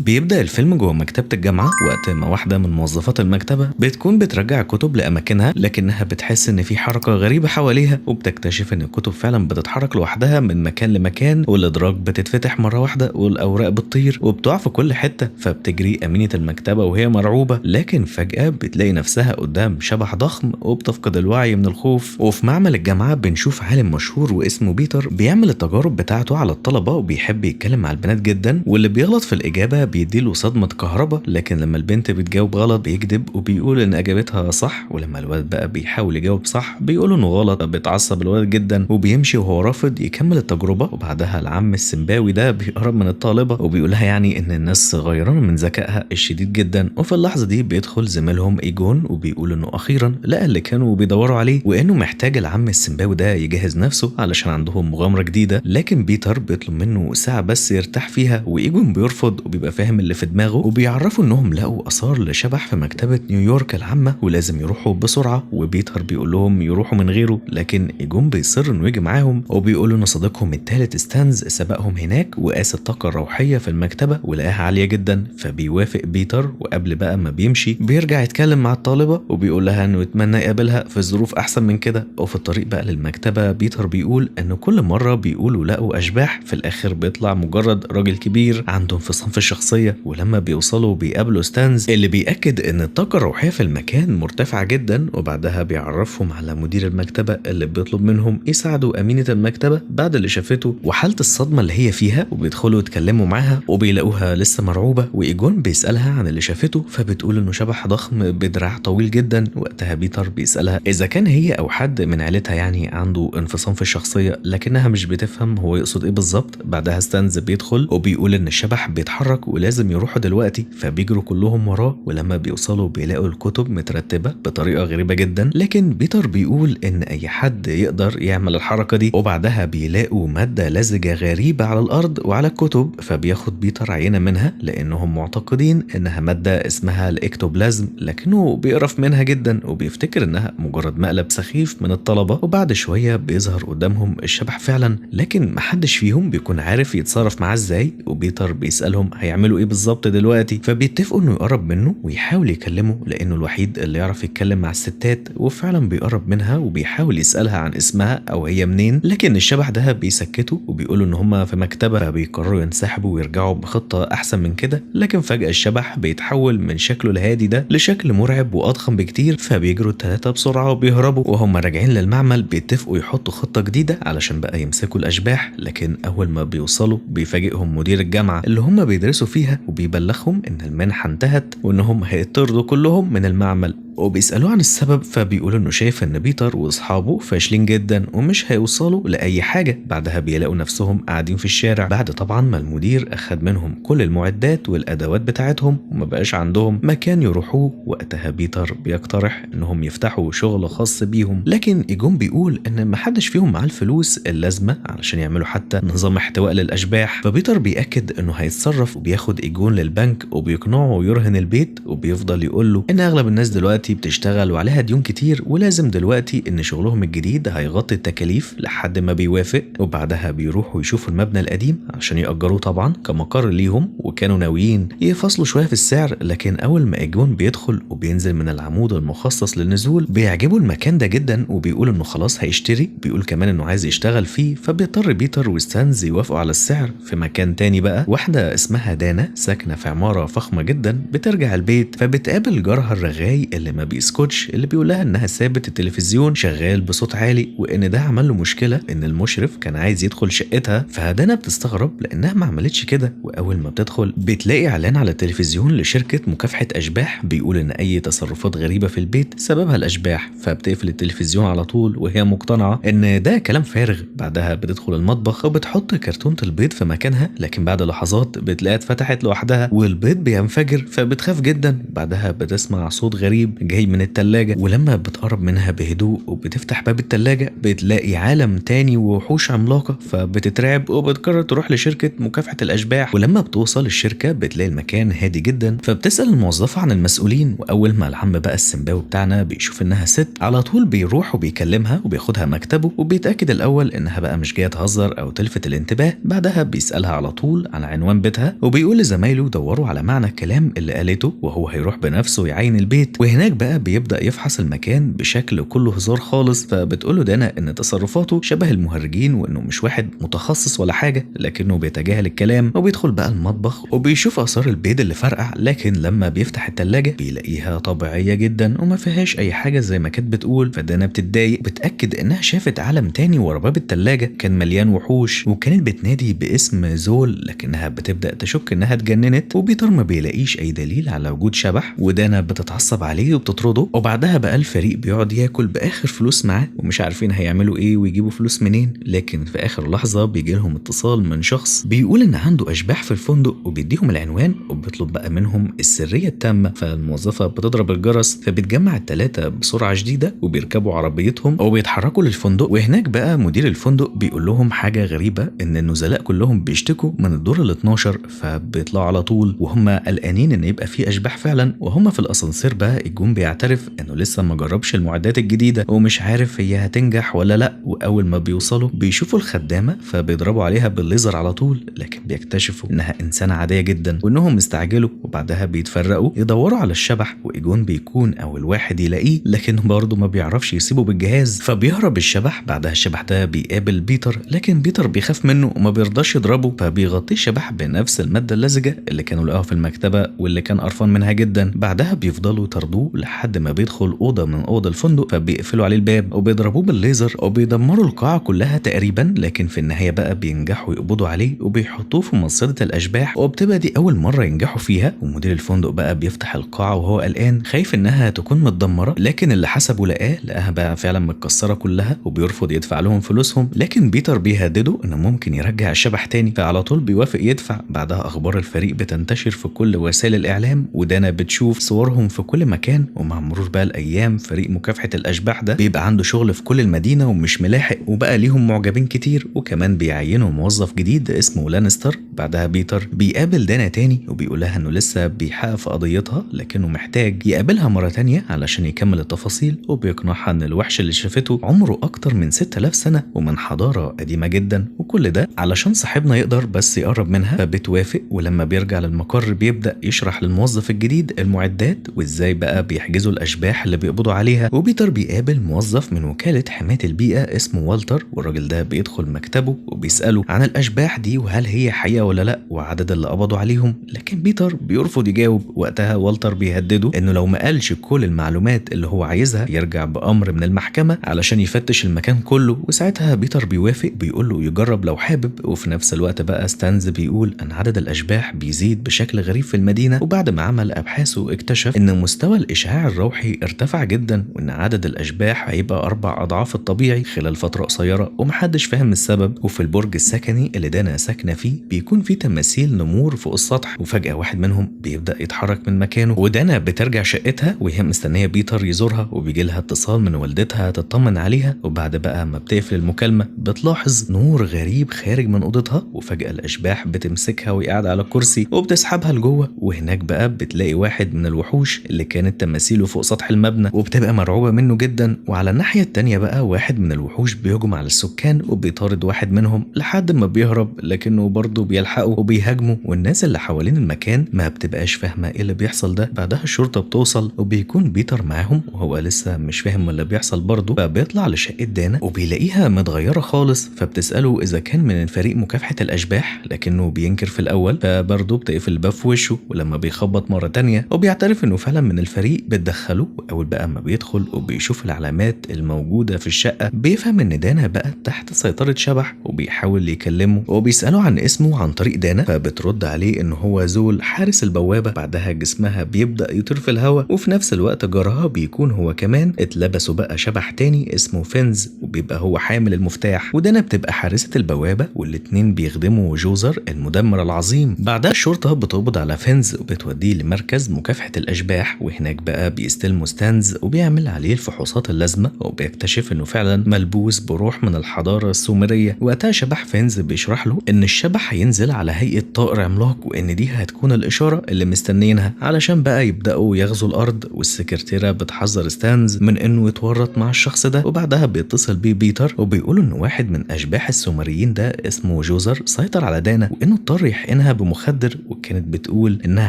بيبدأ الفيلم جوه مكتبة الجامعة وقت ما واحدة من موظفات المكتبة بتكون بترجع الكتب لأماكنها، لكنها بتحس إن في حركة غريبة حواليها، وبتكتشف إن الكتب فعلا بتتحرك لوحدها من مكان لمكان، والأدراج بتتفتح مرة واحدة والأوراق بتطير وبتقع في كل حتة. فبتجري أمينة المكتبة وهي مرعوبة، لكن فجأة بتلاقي نفسها قدام شبح ضخم وبتفقد الوعي من الخوف. وفي معمل الجامعة بنشوف عالم مشهور واسمه بيتر بيعمل التجارب بتاعته على الطلبة، وبيحب يتكلم مع البنات جدا، واللي بيغلط في الإجابة بيديله صدمة كهرباء، لكن لما البنت بتجاوب غلط بيكذب وبيقول ان اجابتها صح، ولما الولد بقى بيحاول يجاوب صح بيقول انه غلط. بيتعصب الولد جدا وبيمشي وهو رافض يكمل التجربة. وبعدها العم السمباوي ده بيقرب من الطالبة وبيقولها يعني ان الناس غيرانة من ذكائها الشديد جدا. وفي اللحظة دي بيدخل زميلهم ايجون وبيقول انه اخيرا لقى اللي كانوا بيدوروا عليه، وانه محتاج العم السمباوي ده يجهز نفسه علشان عندهم مغامرة جديدة. لكن بيتر بيطلب منه ساعة بس يرتاح فيها، وايجون بيرفض وبيبقى فاهم اللي في دماغه، وبيعرفوا انهم لقوا اثار لشبح في مكتبة نيويورك العامة ولازم يروحوا بسرعة. وبيتر بيقول لهم يروحوا من غيره، لكن ايجون بيصر انه يجي معاهم، وبيقولوا ان صديقهم الثالث ستانز سبقهم هناك وقاس الطاقة الروحية في المكتبة ولقاها عالية جدا. فبيوافق بيتر، وقبل بقى ما بيمشي بيرجع يتكلم مع الطالبة وبيقول لها انه يتمنى يقابلها في ظروف احسن من كده. وفي الطريق بقى للمكتبة بيتر بيقول انه كل مرة بيقولوا لقوا اشباح، في الاخر بيطلع مجرد راجل كبير عنده انفصام في الشخصية. ولما بيوصلوا بيقابلوا ستانز اللي بيأكد ان الطاقة الروحية في المكان مرتفعة جدا، وبعدها بيعرفهم على مدير المكتبة اللي بيطلب منهم يساعدوا أمينة المكتبة بعد اللي شافته وحالة الصدمة اللي هي فيها. وبيدخلوا يتكلموا معاها وبيلاقوها لسه مرعوبة، وإيجون بيسألها عن اللي شافته فبتقول انه شبح ضخم بدراع طويل جدا. وقتها بيتر بيسألها اذا كان هي او حد من عيلتها يعني عنده انفصام في الشخصية، لكنها مش بتفهم هو يقصد ايه بالظبط. بعدها ستانز بيدخل وبيقول ان الشبح بيتحرك ولازم يروحوا دلوقتي، فبيجروا كلهم وراه. ولما بيوصلوا بيلاقوا الكتب مترتبة بطريقة غريبة جدا، لكن بيتر بيقول ان اي حد يقدر يعمل الحركة دي. وبعدها بيلاقوا مادة لزجة غريبة على الارض وعلى الكتب، فبياخد بيتر عينة منها لانهم معتقدين انها مادة اسمها الاكتوبلازم، لكنه بيقرف منها جدا وبيفتكر انها مجرد مقلب سخيف من الطلبة. وبعد شوية بيظهر قدامهم الشبح فعلا، لكن محدش فيهم بيكون عارف يتصرف معاه ازاي. وبيتر بيسألهم هيعملوا ايه بالظبط دلوقتي، فبيتفقوا انه يقرب منه ويحاول يكلمه لانه الوحيد اللي يعرف يتكلم مع الستات. وفعلا بيقرب منها وبيحاول يسألها عن اسمها او هي منين، لكن الشبح ده بيسكته وبيقولوا ان هما في مكتبة، فبيقرروا ينسحبوا ويرجعوا بخطة احسن من كده. لكن فجأة الشبح بيتحول من شكله الهادي ده لشكل مرعب واضخم بكتير، فبيجروا الثلاثة بسرعة وبيهربوا. وهم راجعين للمعمل بيتفقوا يحطوا خطة جديدة علشان بقى يمسكوا الاشباح، لكن اول ما بيوصلوا بيفاجئهم مدير الجامعة اللي هم بيدرسوا فيها، وبيبلغهم ان المنحة انتهت وانهم هيطردوا كلهم من المعمل. وبيسألوه عن السبب، فبيقول انه شايف ان بيتر واصحابه فاشلين جدا ومش هيوصلوا لاي حاجة. بعدها بيلاقوا نفسهم قاعدين في الشارع بعد طبعا ما المدير اخد منهم كل المعدات والادوات بتاعتهم وما بقاش عندهم مكان يروحوه. وقتها بيتر بيقترح انهم يفتحوا شغل خاص بيهم، لكن ايجون بيقول ان محدش فيهم معاه الفلوس اللازمة علشان يعملوا حتى نظام احتواء للاشباح. فبيتر بيأكد انه هيتصرف وبياخد ايجون للبنك وبيقنعه يرهن البيت، وبيفضل يقول له ان اغلب الناس دلوقتي بتشتغل وعليها ديون كتير ولازم دلوقتي ان شغلهم الجديد هيغطي التكاليف لحد ما بيوافق. وبعدها بيروحوا يشوفوا المبنى القديم عشان يأجروه طبعا كمقر ليهم، وكانوا ناويين يفصلوا شوية في السعر. لكن اول ما ايجون بيدخل وبينزل من العمود المخصص للنزول بيعجبوا المكان ده جدا، وبيقول انه خلاص هيشتري. بيقول كمان انه عايز يشتغل فيه، فبيضطر بيتر وستانز يوافقوا على السعر. في مكان تاني بقى واحدة اسمها دانا ساكنة في عمارة فخمة جدا بترجع البيت، فبتقابل جارها الرغاي اللي ما بيسكتش، اللي بيقول لها انها سابت التلفزيون شغال بصوت عالي وان ده عمل له مشكله ان المشرف كان عايز يدخل شقتها. فدانا بتستغرب لانها ما عملتش كده، واول ما بتدخل بتلاقي اعلان على التلفزيون لشركه مكافحه اشباح بيقول ان اي تصرفات غريبه في البيت سببها الاشباح. فبتقفل التلفزيون على طول وهي مقتنعه ان ده كلام فارغ. بعدها بتدخل المطبخ وبتحط كرتونه البيض في مكانها، لكن بعد لحظات بتلاقيها اتفتحت لوحدها والبيض بينفجر، فبتخاف جدا. بعدها بتسمع صوت غريب جاي من التلاجة، ولما بتقرب منها بهدوء وبتفتح باب التلاجة بتلاقي عالم تاني ووحوش عملاقة، فبتترعب وبتقرر تروح لشركة مكافحة الأشباح. ولما بتوصل الشركة بتلاقي المكان هادي جدا، فبتسأل الموظفة عن المسؤولين، وأول ما العم بقى السمباوي بتاعنا بيشوف إنها ست على طول بيروح وبيكلمها وبياخدها مكتبه، وبيتأكد الأول إنها بقى مش جاية تهزر أو تلفت الانتباه. بعدها بيسألها على طول عن عنوان بيتها، وبيقول لزمايله دوروا على معنى الكلام اللي قالته، وهو هيروح بنفسه يعاين البيت. وهناك بقى بيبدأ يفحص المكان بشكل كله هزار خالص. فبتقوله دانا إن تصرفاته شبه المهرجين، وإنه مش واحد متخصص ولا حاجة، لكنه بيتجاهل الكلام. وبيدخل بقى المطبخ وبيشوف آثار البيض اللي فرقع، لكن لما بيفتح التلاجة بيلاقيها طبيعية جدا وما فيهاش أي حاجة زي ما كانت بتقول. فدانا بتتضايق، بتأكد إنها شافت عالم تاني ورا باب التلاجة كان مليان وحوش، وكانت بتنادي باسم زول، لكنها بتبدأ تشك إنها اتجننت. وبيتر ما بيلاقيش أي دليل على وجود شبح، ودانا بتتعصب عليه وبتطرده. وبعدها بقى الفريق بيقعد ياكل بآخر فلوس معاه، ومش عارفين هيعملوا إيه ويجيبوا فلوس منين. لكن في آخر لحظة بيجي لهم اتصال من شخص بيقول إن عنده أشباح في الفندق، وبيديهم العنوان وبيطلب بقى منهم السرية التامة. فالموظفة بتضرب الجرس، فبتجمع التلاتة بسرعة شديدة وبيركبوا عربيتهم وبيتحركوا للفندق. وهناك بقى مدير الفندق بيقول لهم حاجة غريبة، إن النزلاء كلهم بيشتكوا من الدور ال12، فبيطلعوا على طول وهم قلقانين إن يبقى في أشباح فعلا. وهم في الأسانسير بقى الجون بيعترف إنه لسه ما جربش المعدات الجديدة ومش عارف هي هتنجح ولا لأ. وأول ما بيوصلوا بيشوفوا الخدامة فبيضربوا عليها بالليزر على طول، لكن بيكتشفوا إنها إنسانة عادية جدا وإنهم استعجلوا. وبعدها بيتفرقوا يدوروا على الشبح، وإيجون بيكون أول واحد يلاقيه، لكن برضه ما بيعرفش يسيبه بالجهاز، فبيهرب الشبح. بعدها الشبح ده بيقابل بيتر، لكن بيتر بيخاف منه وما بيرضاش يضربه، فبيغطيه الشبح بنفس المادة اللزجة اللي كانوا لقاها في المكتبة واللي كان قرفان منها جدا. بعدها بيفضلوا يطاردوه لحد ما بيدخل أوضة من أوض الفندق، فبيقفلوا عليه الباب وبيضربوه بالليزر وبيدمروا القاعة كلها تقريبا. لكن في النهاية بقى بينجحوا يقبضوا عليه وبيحطوه في مصيدة الأشباح، وبتبقى دي أول مرة ينجحوا فيها. ومدير الفندق بقى بيفتح القاعة وهو قلقان خايف إنها تكون متدمرة، لكن اللي حسبه لقاها بقى فعلا متكسرة كلها، وبيرفض يدفع لهم فلوسهم. لكن بيتر بيهدده إنه ممكن يرجع الشبح تاني، فعلى طول بيوافق يدفع. بعدها أخبار الفريق بتنتشر في كل وسائل الإعلام، ودانا بتشوف صورهم في كل مكان. ومع مرور بقى الأيام فريق مكافحة الأشباح ده بيبقى عنده شغل في كل المدينة ومش ملاحق، وبقى ليهم معجبين كتير، وكمان بيعينوا موظف جديد اسمه لانستر. بعدها بيتر بيقابل دانا تاني وبيقولها إنه لسه بيحقق في قضيتها، لكنه محتاج يقابلها مرة تانية علشان يكمل التفاصيل. وبيقنعها إن الوحش اللي شافته عمره أكتر من 6000 سنة ومن حضارة قديمة جدا، وكل ده علشان صاحبنا يقدر بس يقرب منها. فبتوافق، ولما بيرجع للمقر بيبدأ يشرح للموظف الجديد المعدات وإزاي بقى بيحجزوا الأشباح اللي بيقبضوا عليها. وبيتر بيقابل موظف من وكالة حماية البيئة اسمه والتر، والراجل ده بيدخل مكتبه وبيسأله عن الأشباح دي وهل هي حقيقة ولا لأ وعدد اللي قبضوا عليهم. لكن بيتر بيرفض يجاوب. وقتها والتر بيهدده إنه لو ما قالش كل المعلومات اللي هو عايزها يرجع بأمر من المحكمة علشان يفتش المكان كله. وساعتها بيتر بيوافق، بيقول له يجرب لو حابب. وفي نفس الوقت بقى ستانز بيقول أن عدد الأشباح بيزيد بشكل غريب في المدينة، وبعد ما عمل أبحاثه اكتشف إن مستوى الإشعاع الروحي ارتفع جدا، وإن عدد الأشباح هيبقى 4 أضعاف الطبيعي خلال فترة قصيرة، ومحدش فاهم السبب. وفي البرج السكني اللي دانا ساكنة فيه بيكون في تماثيل نمور فوق السطح، وفجأة واحد منهم بيبدأ يتحرك من مكانه. ودانا بترجع شقتها وهي مستنية بيتر يزورها، وبيجي لها اتصال من والدتها تطمن عليها. وبعد بقى ما بتقفل المكالمة بتلاحظ نور غريب خارج من أوضتها، وفجأة الأشباح بتمسكها وهي قاعدة على الكرسي وبتسحبها لجوه. وهناك بقى بتلاقي واحد من الوحوش اللي كانت تماثيله فوق سطح المبنى، وبتبقى مرعوبة منه جدا. وعلى الناحية التانية بقى واحد من الوحوش بيهجم على السكان وبيطارد واحد منهم لحد ما بيهرب، لكنه برضه بيلحقه وبيهاجمه. والناس اللي حوالين المكان ما بتبقاش فاهمة ايه اللي بيحصل ده. بعدها الشرطة بتوصل وبيكون بيتر معاهم وهو لسه مش فاهم اللي بيحصل برضه. فبيطلع لشقة دانا وبيلاقيها متغيرة خالص، فبتسأله إذا كان من فريق مكافحة الأشباح، لكنه بينكر في الأول. فبرضه بتقفل الباب في وشه، ولما بيخبط مرة تانية وبيعترف إنه فعلا من الفريق بتدخله. وأول بقى ما بيدخل وبيشوف العلامات الموجودة في الشقة بيفهم إن دانا بقى تحت سيطرة شبح، وبيحاول يكلمه وبيسأله عن اسمه عن طريق دانا. فبترد عليه إنه هو زول حارس البوابة. بعدها جسمها بيبدأ يطير في الهواء، وفي نفس الوقت جارها بيكون هو كمان اتلبسوا بقى شبح تاني اسمه فينز، وبيبقى هو حامل المفتاح. ودانا بتبقى حارسة البوابة، والاتنين بيخدموا جوزر المدمر العظيم. بعدها الشرطة بتقبض على فينز وبتوديه لمركز مكافحة الأشباح، وهناك بقى بيستلموا ستانز وبيعمل عليه الفحوصات اللازمة، وبيكتشف انه فعلا ملبوس بروح من الحضارة السومرية. وقتها شبح فينز بيشرح له ان الشبح هينزل على هيئة طائر عملاق، وان دي هتكون الاشارة اللي مستنينها علشان بقى يبدأوا يغزوا الارض. والسكرتيرة بتحذر ستانز من انه يتورط مع الشخص ده، وبعدها بيتصل بيه بيتر وبيقولوا ان واحد من اشباح السومريين ده اسمه جوزر سيطر على دانا، وانه اضطر يحقنها بمخدر، وكانت بتقول انها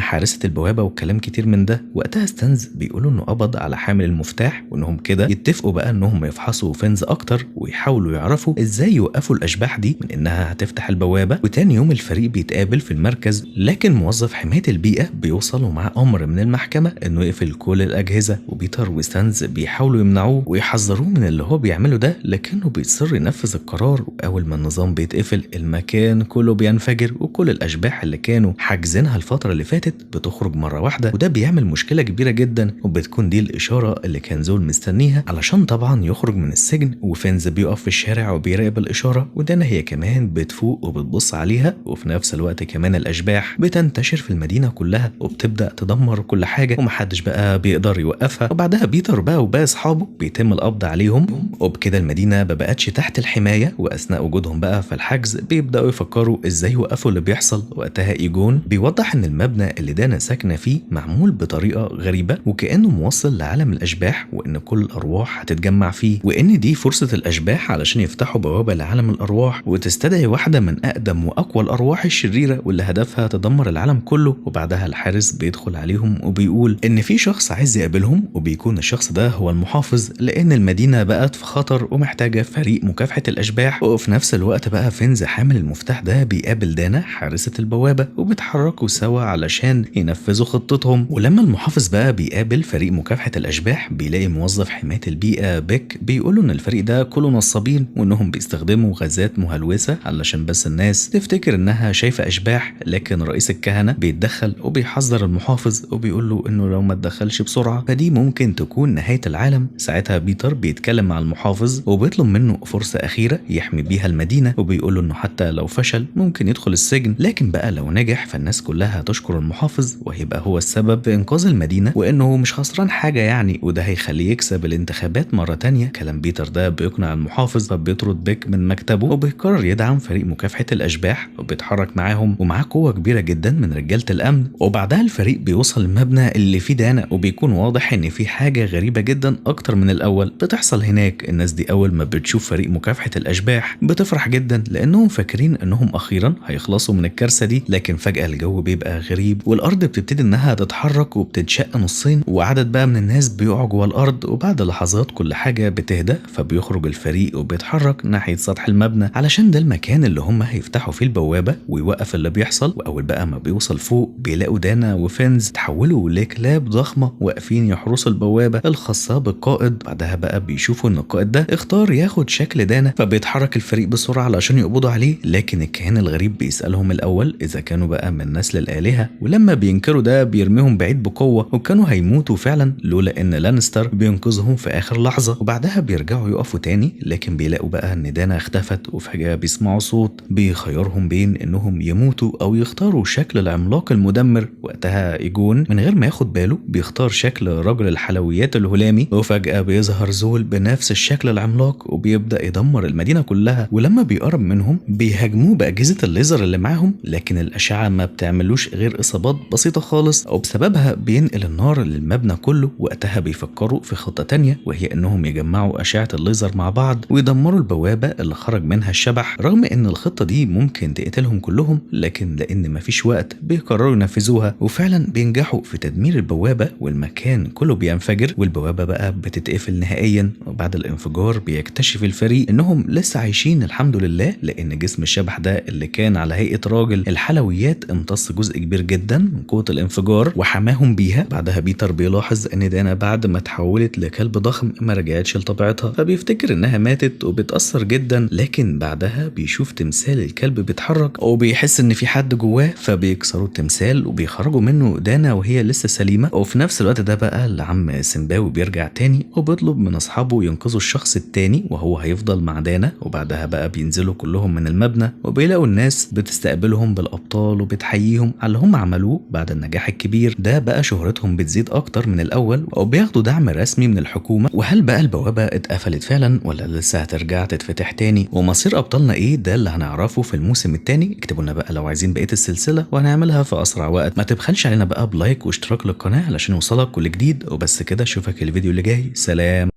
حارسة البوابة وكلام كتير من ده. وقتها ستانز بيقولوا انه قبض على حامل المفتاح، وانهم كده يتفقوا بقى انهم يفحصوا فينز اكتر ويحاولوا يعرفوا ازاي يوقفوا الاشباح دي من انها هتفتح البوابة. وتاني يوم الفريق بيتقابل في المركز، لكن موظف حماية البيئة بيوصل ومعاه امر من المحكمة انه يقفل كل الاجهزة، وبيتر وستانز بيحاولوا يمنعوه ويحذروه من اللي هو بيعمله ده، لكنه بيصر ينفذ القرار. واول ما النظام بيتقفل المكان كله بينفجر، وكل الاشباح اللي كانوا حاجزينها الفترة اللي فاتت بتخرج مرة واحدة، وده بيعمل مشكلة كبيرة جدا. وبتكون دي الاشارة اللي كان زول مستنيها علشان طبعا يخرج من السجن. وفينز بيقف في الشارع وبيراقب الاشارة، ودانا هي كمان بتفوق وبتبص عليها. وفي نفس الوقت كمان الاشباح بتنتشر في المدينة كلها وبتبدأ تدمر كل حاجة، ومحدش بقى بيقدر يوقفها. وبعدها بيتر بقى وباقي اصحابه بيتم القبض عليهم، وبكده المدينة ما بقتش تحت الحماية. واثناء وجودهم بقى في الحجز بيبدأوا يفكروا ازاي يوقفوا اللي بيحصل. وقتها ايجون بيوضح ان المبنى اللي دانا ساكنة فيه معمول بطريقة غريبة وكأنه موصل لعالم الاشباح، وان كل الارواح هتتجمع فيه، وان دي فرصة الاشباح علشان يفتحوا بوابة لعالم الارواح وتستدعي واحدة من اقدم واقوى الارواح الشريرة واللي هدفها تدمر العالم كله. وبعدها الحارس بيدخل عليهم وبيقول ان في شخص عايز يقابلهم، وبيكون الشخص ده هو المحافظ، لان المدينة بقت في خطر ومحتاجة فريق مكافحة الاشباح. وفي نفس الوقت بقى فينز حامل المفتاح ده بيقابل دانا حارسة البوابة، وبيتحركوا سوا علشان ينفذوا خطتهم. ولما المحافظ بقى بيقابل فريق مكافحة الاشباح بيلاقي موظف حماية البيئة بيك بيقولوا ان الفريق ده كله نصابين، وانهم بيستخدموا غازات مهلوسة علشان بس الناس تفتكر انها شايفة اشباح. لكن رئيس الكهنة بيتدخل وبيحذر المحافظ وبيقول له انه لو ما اتدخلش بسرعة فدي ممكن تكون نهاية العالم. ساعتها بيتر بيتكلم مع المحافظ وبيطلب منه فرصة أخيرة يحمي بيها المدينة، وبيقول له انه حتى لو فشل ممكن يدخل السجن، لكن بقى لو نجح فالناس كلها هتشكر المحافظ وهيبقى هو السبب في انقاذ المدينة، وانه مش خسران حاجة يعني، وده هيخليه يكسب الانتخابات مرة تانية. كلام بيتر ده بيقنع المحافظ، فبيطرد بيك من مكتبه وبيقرر يدعم فريق مكافحة الأشباح وبيتحرك معاهم، ومعاه قوة كبيرة جدا من رجالة الأمن. وبعدها الفريق بيوصل المبنى اللي فيه دانا، وبيكون واضح ان في حاجة غريبة جدا اكتر من الاول بتحصل هناك. الناس دي اول ما بتشوف فريق مكافحة الاشباح بتفرح جدا، لانهم فاكرين انهم اخيرا هيخلصوا من الكارثة دي. لكن فجأة الجو بيبقى غريب، والارض بتبتدي انها تتحرك وبتتشق نصين، وعدد بقى من الناس بيقعوا جوه الارض. وبعد لحظات كل حاجة بتهدى، فبيخرج الفريق وبيتحرك ناحية سطح المبنى علشان ده المكان اللي هم هيفتحوا فيه البوابة ويوقف اللي بيحصل. واول بقى ما بيوصل فوق بيلاقوا دانا وفينز تحولوا لكلاب ضخمة واقفين يحرسوا البوابة الخاصة بالقائد. بعدها بقى بيشوفوا ان القائد ده اختار ياخد شكل دانا، فبيتحرك الفريق بسرعة علشان يقبضوا عليه. لكن الكائن الغريب بيسألهم الاول اذا كانوا بقى من نسل الآلهة، ولما بينكروا ده بيرميهم بعيد بقوة، وكانوا هيموتوا فعلا لولا ان لانستر بينقذهم في اخر لحظة. وبعدها بيرجعوا يقفوا تاني، لكن بيلاقوا بقى ان دانا اختفت. وفجأة بيسمعوا صوت بيخيرهم بين انهم يموتوا او يختاروا شكل العملاق المدمر. وقتها ايجون من غير ما ياخد باله بيختار شكل رجل الحلويات الهلامي، وفجأة بيظهر زول بنفس الشكل العملاق وبيبدأ يدمر المدينة كلها. ولما بيقرب منهم بيهاجموه بأجهزة الليزر اللي معاهم، لكن الأشعة ما بتعملوش غير إصابات بسيطة خالص، وبسببها بينقل النار للمبنى كله. وقتها بيفكروا في خطة تانية، وهي إنهم يجمعوا أشعة الليزر مع بعض ويدمروا البوابة اللي خرج منها الشبح. رغم إن الخطة دي ممكن تقتلهم كلهم، لكن لأن مفيش وقت بيقرروا ينفذوها، وفعلا بينجحوا في تدمير البوابة والمكان كله بينفجر والبوابة بقى بتتقفل نهائيا. وبعد الانفجار بيكتشف الفريق انهم لسه عايشين الحمد لله، لان جسم الشبح ده اللي كان على هيئة راجل الحلويات امتص جزء كبير جدا من قوة الانفجار وحماهم بيها. بعدها بيتر بيلاحظ ان دانا بعد ما تحولت لكلب ضخم ما رجعتش لطبيعتها، فبيفتكر انها ماتت وبتأثر جدا. لكن بعدها بيشوف تمثال الكلب بيتحرك وبيحس ان في حد جواه، فبيكسروا التمثال وبيخرجوا منه دانا وهي لسه سليمة. وفي نفس الوقت ده بقى العم سيمباوي بيرجع تاني وبيطلب من اصحابه ينقذوا الشخص التاني وهو هيفضل مع دانا. وبعدها بقى بينزلوا كلهم من المبنى وبيلاقوا الناس بتستقبلهم بالابطال وبتحييهم على اللي هم عملوه بعد النجاح الكبير ده. بقى شهرتهم بتزيد اكتر من الاول وبياخدوا دعم رسمي من الحكومة؟ وهل بقى البوابة اتقفلت فعلا ولا لسه هترجع تتفتح تاني؟ ومصير ابطالنا ايه؟ ده اللي هنعرفه في الموسم التاني. اكتبوا لنا بقى لو عايزين بقية السلسلة وهنعملها في اسرع وقت. ما تبخلش علينا بقى بلايك واشتراك للقناة علشان يوصلك كل جديد. وبس كده، اشوفك الفيديو اللي جاي. سلام.